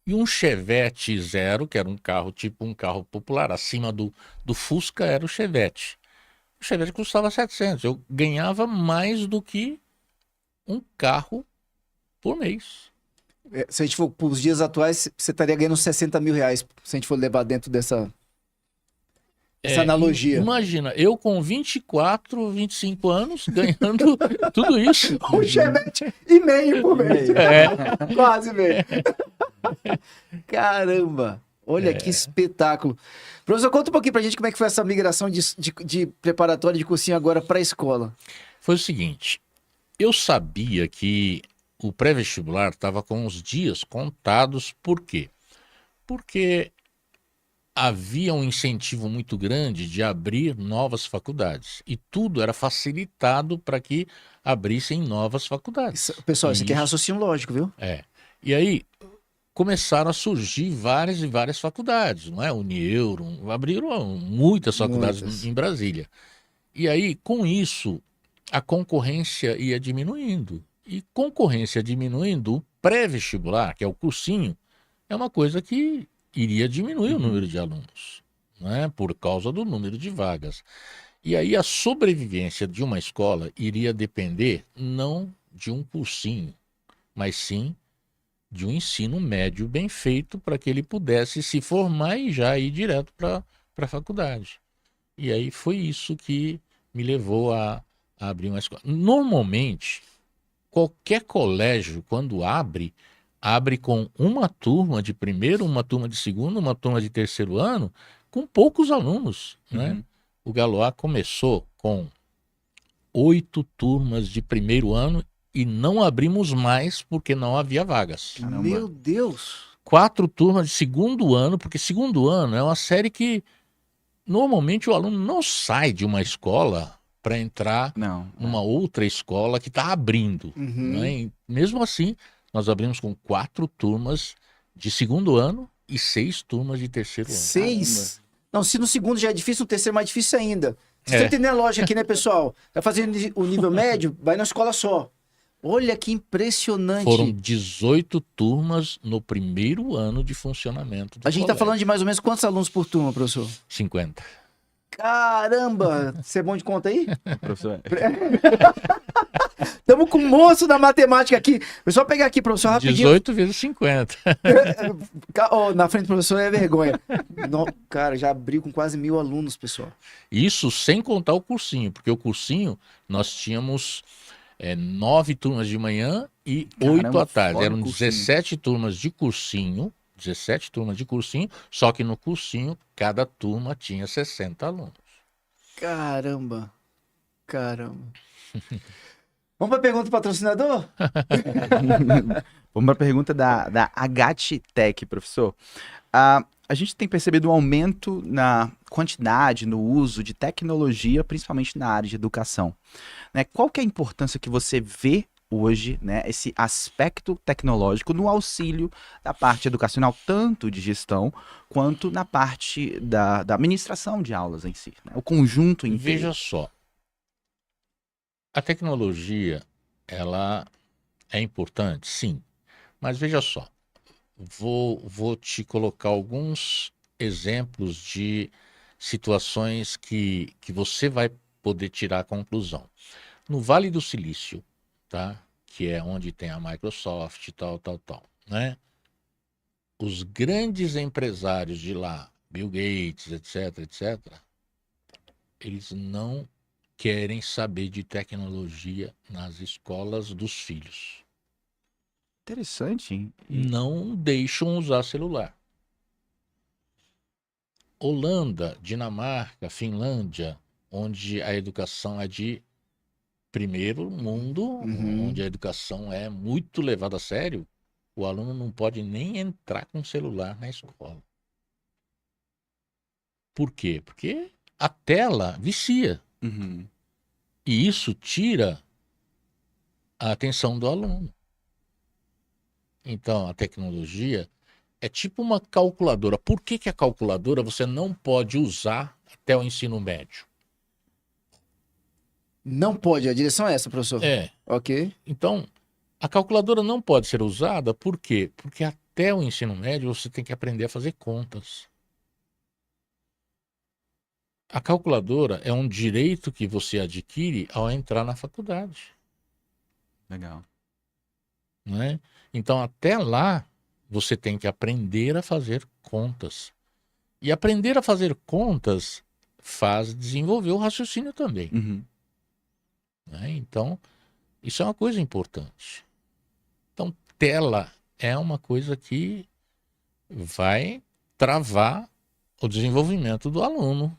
E um Chevette Zero, que era um carro tipo um carro popular, acima do Fusca era o Chevette. O Chevette custava 700. Eu ganhava mais do que um carro por mês. Se a gente for para os dias atuais, você estaria ganhando uns 60 mil reais, se a gente for levar dentro dessa analogia. Imagina, eu com 24, 25 anos, ganhando tudo isso. Um Chevette e meio por mês. Quase meio. Caramba! Olha que espetáculo. Professor, conta um pouquinho pra gente como é que foi essa migração de preparatória de cursinho agora para a escola. Foi o seguinte, eu sabia que o pré-vestibular estava com os dias contados, por quê? Porque havia um incentivo muito grande de abrir novas faculdades e tudo era facilitado para que abrissem novas faculdades. Pessoal, isso aqui é raciocínio lógico, viu? E aí começaram a surgir várias e várias faculdades, não é? Unieuro, abriram muitas faculdades em Brasília. E aí, com isso, a concorrência ia diminuindo. E concorrência diminuindo, o pré-vestibular, que é o cursinho, é uma coisa que iria diminuir o número de alunos, né? Por causa do número de vagas. E aí a sobrevivência de uma escola iria depender não de um cursinho, mas sim de um ensino médio bem feito para que ele pudesse se formar e já ir direto para a faculdade. E aí foi isso que me levou a abrir uma escola. Normalmente, qualquer colégio, quando abre com uma turma de primeiro, uma turma de segundo, uma turma de terceiro ano, com poucos alunos, né? O Galois começou com 8 turmas de primeiro ano e não abrimos mais porque não havia vagas. Caramba. Meu Deus! 4 turmas de segundo ano, porque segundo ano é uma série que normalmente o aluno não sai de uma escola para entrar numa outra escola que está abrindo. Né? Mesmo assim, nós abrimos com 4 turmas de segundo ano e 6 turmas de terceiro ano. 6? Não, se no segundo já é difícil, no terceiro é mais difícil ainda. Vocês estão entendendo a lógica aqui, né, pessoal? Vai fazer o nível médio, vai na escola só. Olha que impressionante. Foram 18 turmas no primeiro ano de funcionamento do A gente está falando de mais ou menos quantos alunos por turma, professor? 50. Caramba! Você é bom de conta aí? Professor. Estamos com o moço da matemática aqui. Vou só pegar aqui, professor, rapidinho. 18 vezes 50. Na frente do professor é vergonha. Cara, já abriu com quase 1.000 alunos, pessoal. Isso sem contar o cursinho, porque o cursinho nós tínhamos 9 turmas de manhã e 8 à tarde. Eram 17 turmas de cursinho. 17 turmas de cursinho, só que no cursinho cada turma tinha 60 alunos. Caramba. Vamos para a pergunta do patrocinador? Vamos para a pergunta da HTech, professor. A gente tem percebido um aumento na quantidade, no uso de tecnologia, principalmente na área de educação. Né? Qual que é a importância que você vê hoje, né, esse aspecto tecnológico no auxílio da parte educacional, tanto de gestão, quanto na parte da administração de aulas em si, né? O conjunto inteiro. Veja só, a tecnologia, ela é importante, sim, mas veja só, vou te colocar alguns exemplos de situações que você vai poder tirar a conclusão. No Vale do Silício, tá? Que é onde tem a Microsoft, tal, né? Os grandes empresários de lá, Bill Gates, etc., eles não querem saber de tecnologia nas escolas dos filhos. Interessante, hein? Não deixam usar celular. Holanda, Dinamarca, Finlândia, onde a educação é de primeiro mundo, onde a educação é muito levada a sério, o aluno não pode nem entrar com celular na escola. Por quê? Porque a tela vicia. E isso tira a atenção do aluno. Então, a tecnologia é tipo uma calculadora. Por que que a calculadora você não pode usar até o ensino médio? Não pode, a direção é essa, professor. É. Ok. Então, a calculadora não pode ser usada, por quê? Porque até o ensino médio você tem que aprender a fazer contas. A calculadora é um direito que você adquire ao entrar na faculdade, Legal. não é? Então, até lá, você tem que aprender a fazer contas. E aprender a fazer contas faz desenvolver o raciocínio também, Uhum. né? Então, isso é uma coisa importante. Então, tela é uma coisa que vai travar o desenvolvimento do aluno,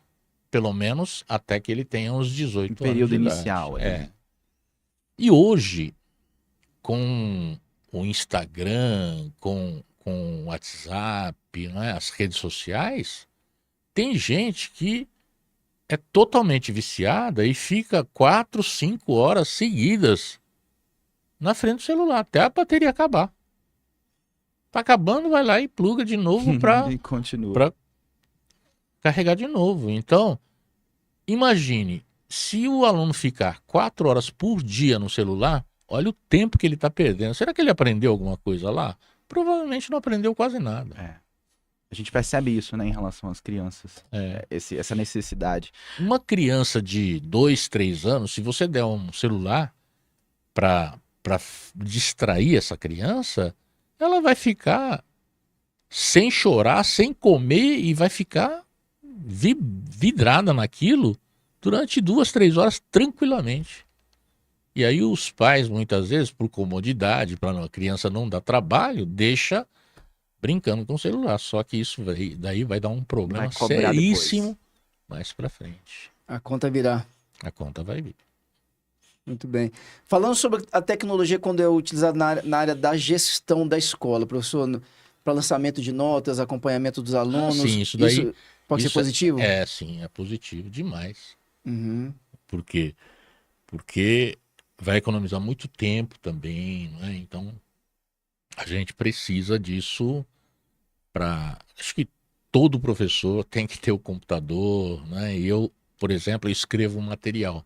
pelo menos até que ele tenha uns 18 No anos período de idade. inicial. É. E hoje, com o Instagram, com o WhatsApp, né, as redes sociais, tem gente que é totalmente viciada e fica 4, 5 horas seguidas na frente do celular, até a bateria acabar. Tá acabando, vai lá e pluga de novo para E continua. pra carregar de novo. Então, imagine, se o aluno ficar 4 horas por dia no celular, olha o tempo que ele está perdendo. Será que ele aprendeu alguma coisa lá? Provavelmente não aprendeu quase nada. É. A gente percebe isso, né, em relação às crianças. É. Essa necessidade. Uma criança de 2, 3 anos, se você der um celular para distrair essa criança, ela vai ficar sem chorar, sem comer e vai ficar vidrada naquilo durante 2, 3 horas tranquilamente. E aí os pais, muitas vezes, por comodidade, para a criança não dar trabalho, deixa brincando com o celular. Só que isso daí vai dar um problema Vai cobrar seríssimo mais para frente. A conta virá. A conta vai vir. Muito bem. Falando sobre a tecnologia quando é utilizada na área da gestão da escola, professor, para lançamento de notas, acompanhamento dos alunos. Sim, isso daí pode ser positivo? Sim, é positivo demais. Uhum. Por quê? Porque vai economizar muito tempo também, não é? Então, a gente precisa disso para... Acho que todo professor tem que ter o computador, né? E eu, por exemplo, escrevo um material.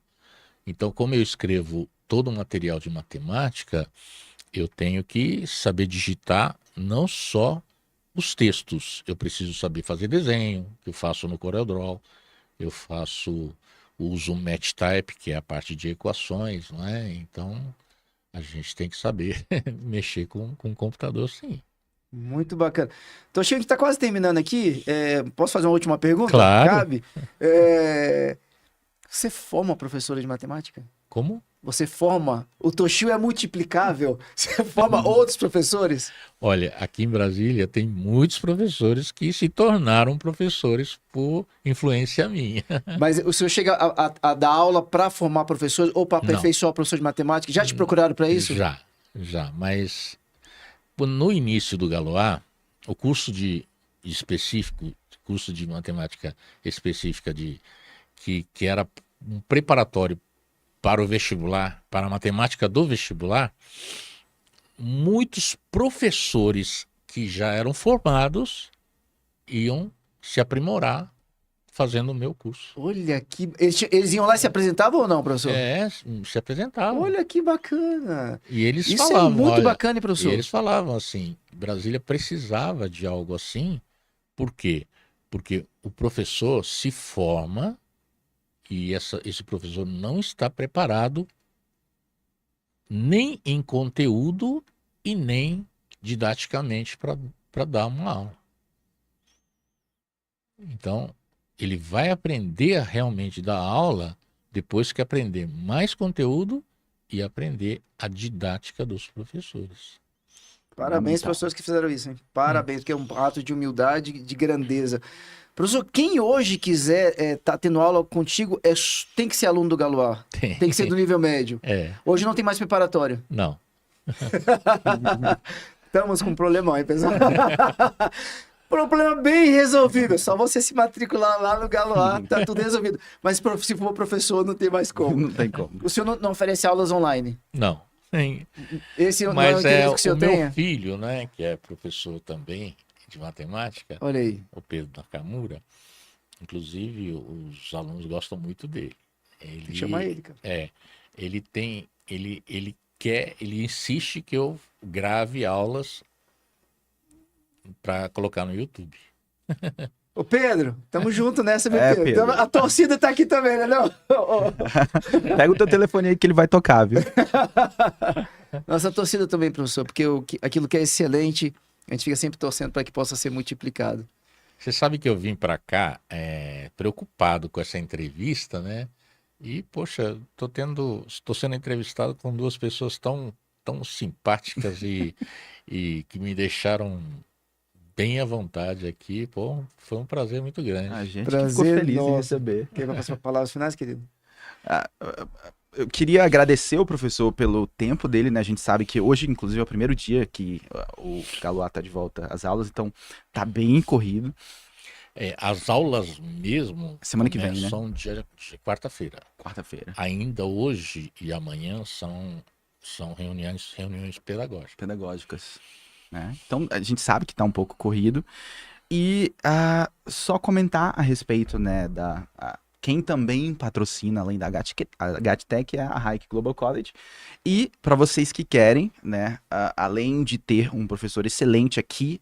Então, como eu escrevo todo o material de matemática, eu tenho que saber digitar não só os textos. Eu preciso saber fazer desenho, que eu faço no CorelDRAW. Eu uso o MathType, que é a parte de equações, não é? Então, a gente tem que saber mexer com o computador, sim. Muito bacana. Então, Chico, a gente está quase terminando aqui. Posso fazer uma última pergunta? Claro. Cabe? Você forma professora de matemática? Como? Você forma? O Toshio é multiplicável? Você forma outros professores? Olha, aqui em Brasília tem muitos professores que se tornaram professores por influência minha. Mas o senhor chega a dar aula para formar professores ou para aperfeiçoar professor de matemática? Já te procuraram para isso? Já. Mas no início do Galois, o curso curso de matemática específica que era um preparatório para o vestibular, para a matemática do vestibular, muitos professores que já eram formados iam se aprimorar fazendo o meu curso. Olha que... Eles iam lá e se apresentavam ou não, professor? Se apresentavam. Olha que bacana. E eles Isso falavam, é muito bacana, professor. E eles falavam assim, Brasília precisava de algo assim. Por quê? Porque o professor se forma e esse professor não está preparado nem em conteúdo e nem didaticamente para dar uma aula. Então, ele vai aprender a realmente dar aula depois que aprender mais conteúdo e aprender a didática dos professores. Parabéns, professores que fizeram isso, hein? Parabéns, porque é um ato de humildade, de grandeza. Professor, quem hoje quiser tá tendo aula contigo, tem que ser aluno do Galois. Tem que ser do nível médio. Hoje não tem mais preparatório. Não. Estamos com um problemão, hein, pessoal? Problema bem resolvido. Só você se matricular lá no Galois, tá tudo resolvido. Mas se for professor, não tem mais como. Não tem como. O senhor não oferece aulas online? Não. Esse não é o Mas interesse que o senhor o meu tenha? filho, né, que é professor também de matemática, Olha aí. o Pedro Nakamura, inclusive os alunos gostam muito dele. Tem que chamar ele, cara. Ele insiste que eu grave aulas para colocar no YouTube. Ô, Pedro, tamo junto nessa, meu É, Pedro. Pedro. A torcida tá aqui também, né? Não? Pega o teu telefone aí que ele vai tocar, viu? Nossa torcida também, professor, porque aquilo que é excelente, a gente fica sempre torcendo para que possa ser multiplicado. Você sabe que eu vim para cá preocupado com essa entrevista, né? E, poxa, estou sendo entrevistado com duas pessoas tão simpáticas e que me deixaram bem à vontade aqui. Pô, foi um prazer muito grande. A gente que Prazer ficou feliz em nosso. receber. Quem vai passar palavras finais, querido? Eu queria agradecer o professor pelo tempo dele, né? A gente sabe que hoje, inclusive, é o primeiro dia que o Galois tá de volta às aulas, então tá bem corrido. As aulas mesmo Semana que vem, né? são dia de quarta-feira. Quarta-feira. Ainda hoje e amanhã são reuniões Pedagógicas, né? Então, a gente sabe que tá um pouco corrido. E só comentar a respeito, né, quem também patrocina, além da GATTEC, é a Hayek Global College. E para vocês que querem, né, além de ter um professor excelente aqui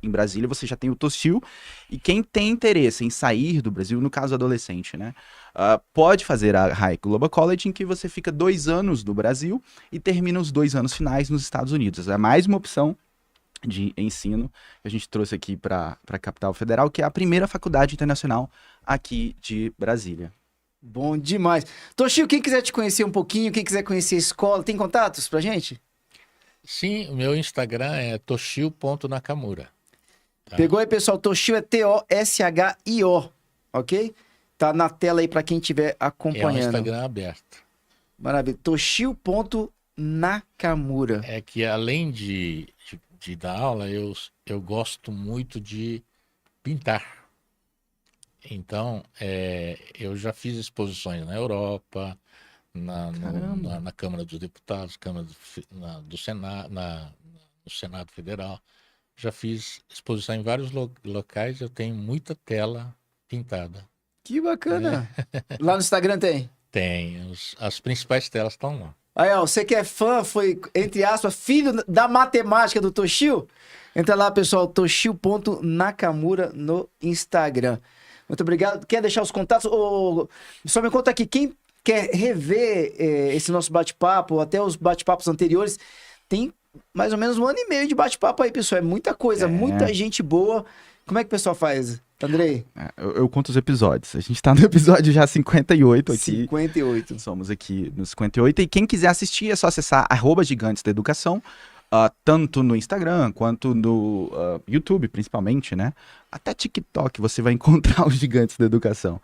em Brasília, você já tem o Toshio. E quem tem interesse em sair do Brasil, no caso adolescente, né, pode fazer a Hayek Global College, em que você fica 2 anos no Brasil e termina os 2 anos finais nos Estados Unidos. É mais uma opção de ensino que a gente trouxe aqui para a capital federal, que é a primeira faculdade internacional aqui de Brasília. Bom demais. Toshio, quem quiser te conhecer um pouquinho, quem quiser conhecer a escola, tem contatos pra gente? Sim, o meu Instagram é toshio.nakamura. Tá? Pegou aí, pessoal? Toshio é T-O-S-H-I-O, ok? Tá na tela aí pra quem estiver É um acompanhando. Instagram aberto. Maravilha. Toshio.nakamura. É que além de dar aula, eu gosto muito de pintar. Então, eu já fiz exposições na Europa, na Câmara dos Deputados, no Senado Federal. Já fiz exposição em vários locais, eu tenho muita tela pintada. Que bacana. Lá no Instagram tem? Tem, as principais telas estão lá. Aí, ó, você que é fã, foi, entre aspas, filho da matemática do Toshio? Entra lá, pessoal, toshio.nakamura no Instagram. Muito obrigado. Quer deixar os contatos? Só me conta aqui, quem quer rever esse nosso bate-papo, até os bate-papos anteriores, tem mais ou menos 1 ano e meio de bate-papo aí, pessoal. É muita coisa, muita gente boa. Como é que o pessoal faz, Andrei? Eu conto os episódios. A gente tá no episódio já 58 aqui. 58. Somos aqui no 58. E quem quiser assistir é só acessar @Gigantes da Educação, tanto no Instagram quanto no YouTube, principalmente, né? Até TikTok você vai encontrar os Gigantes da Educação.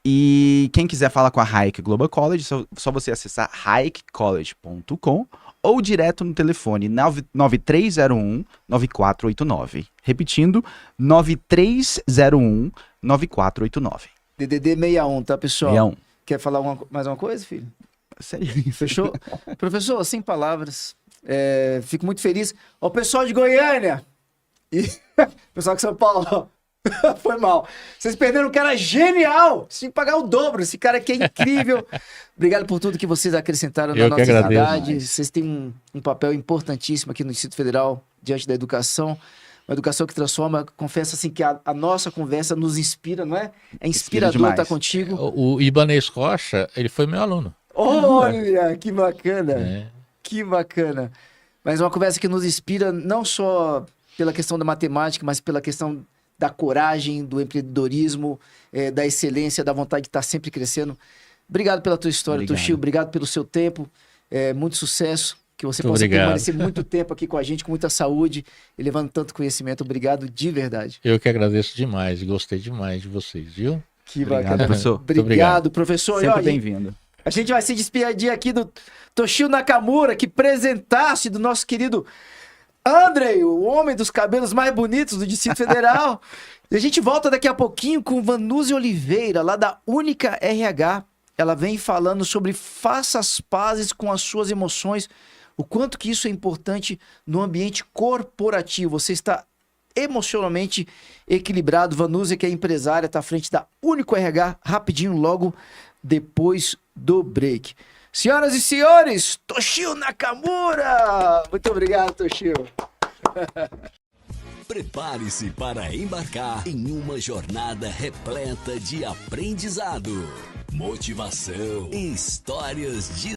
E quem quiser falar com a Hayek Global College, só você acessar hayekcollege.com ou direto no telefone 9301-9489. Repetindo, 9301-9489. DDD 61, tá, pessoal? 61. Quer falar mais uma coisa, filho? Sério? Fechou? Professor, sem palavras. Fico muito feliz. Ó, o pessoal de Goiânia e pessoal de São Paulo, ó. Foi mal. Vocês perderam um cara genial. Vocês tinham que pagar o dobro. Esse cara aqui é incrível. Obrigado por tudo que vocês acrescentaram na nossa cidade. Vocês têm um papel importantíssimo aqui no Distrito Federal diante da educação. Uma educação que transforma. Confesso assim que a nossa conversa nos inspira, não é? É inspirador estar contigo. O Ibanez Rocha, ele foi meu aluno. Olha, que bacana. Que bacana. Mas uma conversa que nos inspira não só pela questão da matemática, mas pela questão da coragem, do empreendedorismo, da excelência, da vontade de estar sempre crescendo. Obrigado pela tua história, Toshio. Obrigado pelo seu tempo. Muito sucesso. Que você possa permanecer muito tempo aqui com a gente, com muita saúde e levando tanto conhecimento. Obrigado de verdade. Eu que agradeço demais. Gostei demais de vocês, viu? Que bacana. Professor. Obrigado, professor. Sempre bem-vindo. A gente vai se despedir aqui do Toshio Nakamura, que presentasse do nosso querido Andrei, o homem dos cabelos mais bonitos do Distrito Federal. E a gente volta daqui a pouquinho com Vanúzia Oliveira, lá da Única RH. Ela vem falando sobre faça as pazes com as suas emoções, O quanto que isso é importante no ambiente corporativo. Você está emocionalmente equilibrado. Vanúzia, que é empresária, está à frente da Único RH, rapidinho, logo depois do break. Senhoras e senhores, Toshio Nakamura! Muito obrigado, Toshio. Prepare-se para embarcar em uma jornada repleta de aprendizado, motivação e histórias de